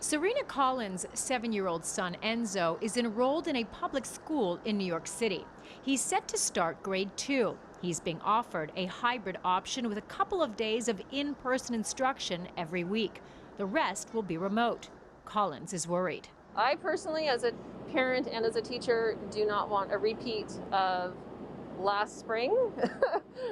Serena Collins' 7-year-old son Enzo is enrolled in a public school in New York City. He's set to start grade 2. He's being offered a hybrid option with a couple of days of in-person instruction every week. The rest will be remote. Collins is worried. I personally, as a parent and as a teacher, do not want a repeat of last spring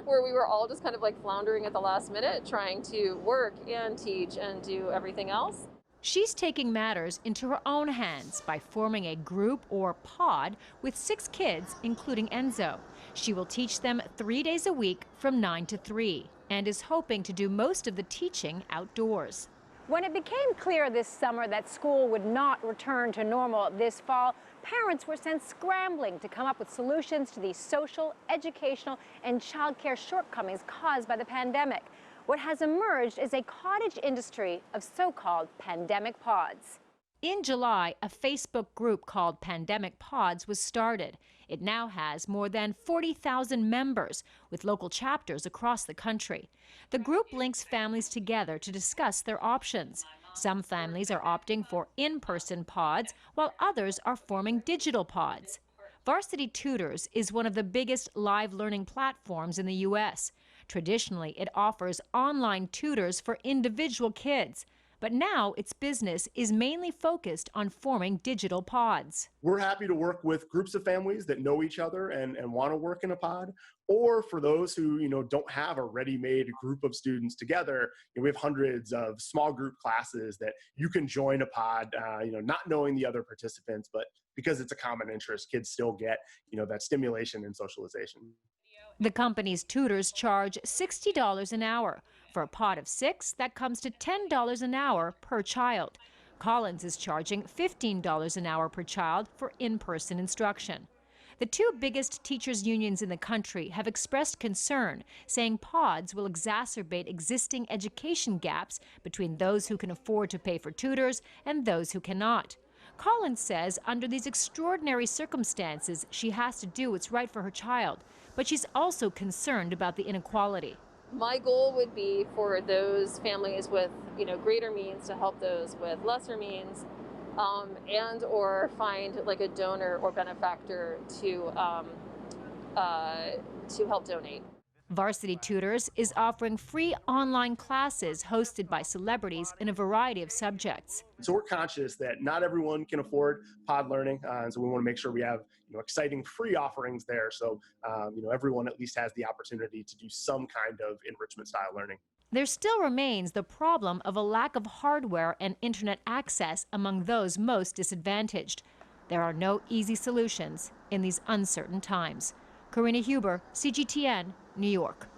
where we were all just kind of like floundering at the last minute trying to work and teach and do everything else. She's taking matters into her own hands by forming a group or pod with 6 kids, including Enzo. She will teach them 3 days a week from 9 to 3 and is hoping to do most of the teaching outdoors. When it became clear this summer that school would not return to normal this fall, parents were sent scrambling to come up with solutions to these social, educational, and childcare shortcomings caused by the pandemic. What has emerged is a cottage industry of so-called pandemic pods. In July, a Facebook group called Pandemic Pods was started. It now has more than 40,000 members, with local chapters across the country. The group links families together to discuss their options. Some families are opting for in-person pods, while others are forming digital pods. Varsity Tutors is one of the biggest live learning platforms in the U.S. Traditionally, it offers online tutors for individual kids. But now its business is mainly focused on forming digital pods. We're happy to work with groups of families that know each other and want to work in a pod, or for those who don't have a ready-made group of students together. We have hundreds of small group classes that you can join a pod, not knowing the other participants, but because it's a common interest, kids still get that stimulation and socialization. The company's tutors charge $60 an hour. For a pod of 6, that comes to $10 an hour per child. Collins is charging $15 an hour per child for in-person instruction. The 2 biggest teachers' unions in the country have expressed concern, saying pods will exacerbate existing education gaps between those who can afford to pay for tutors and those who cannot. Collins says under these extraordinary circumstances, she has to do what's right for her child, but she's also concerned about the inequality. My goal would be for those families with greater means to help those with lesser means, and or find like a donor or benefactor to help donate. Varsity Tutors is offering free online classes hosted by celebrities in a variety of subjects. So we're conscious that not everyone can afford pod learning, and so we want to make sure we have exciting free offerings there, so everyone at least has the opportunity to do some kind of enrichment style learning. There still remains the problem of a lack of hardware and internet access among those most disadvantaged. There are no easy solutions in these uncertain times. Karina, CGTN, New York.